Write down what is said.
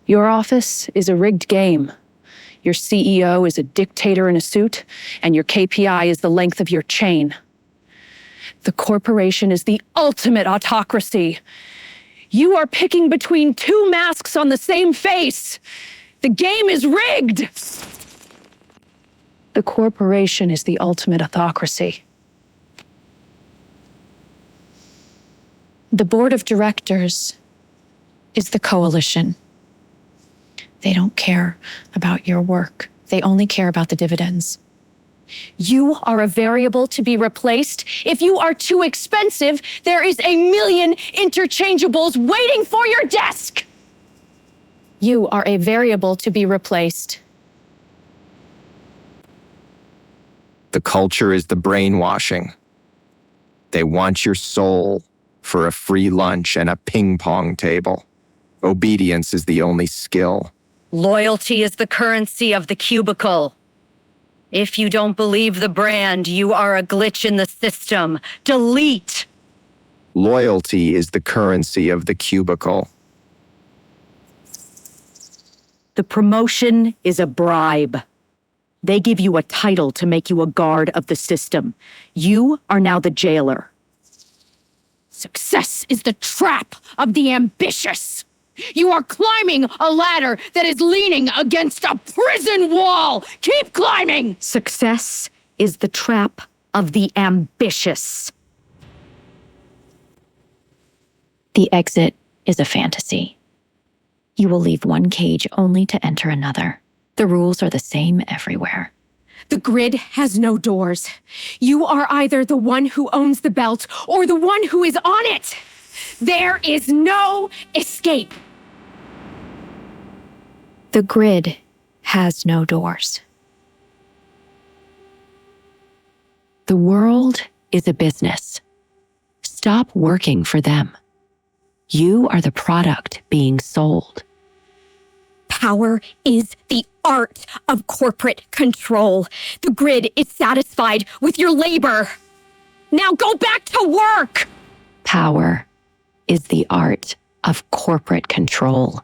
Your office is a rigged game. Your CEO is a dictator in a suit, and your KPI is the length of your chain. The corporation is the ultimate autocracy. You are picking between two masks on the same face. The game is rigged. The corporation is the ultimate autocracy. The board of directors is the coalition. They don't care about your work. They only care about the dividends. You are a variable to be replaced. If you are too expensive, there is 1,000,000 interchangeables waiting for your desk. You are a variable to be replaced. The culture is the brainwashing. They want your soul for a free lunch and a ping pong table. Obedience is the only skill. Loyalty is the currency of the cubicle. If you don't believe the brand, you are a glitch in the system. Delete! Loyalty is the currency of the cubicle. The promotion is a bribe. They give you a title to make you a guard of the system. You are now the jailer. Success is the trap of the ambitious. You are climbing a ladder that is leaning against a prison wall. Keep climbing! Success is the trap of the ambitious. The exit is a fantasy. You will leave one cage only to enter another. The rules are the same everywhere. The grid has no doors. You are either the one who owns the belt or the one who is on it. There is no escape. The grid has no doors. The world is a business. Stop working for them. You are the product being sold. Power is the art of corporate control. The grid is satisfied with your labor. Now go back to work! Power is the art of corporate control.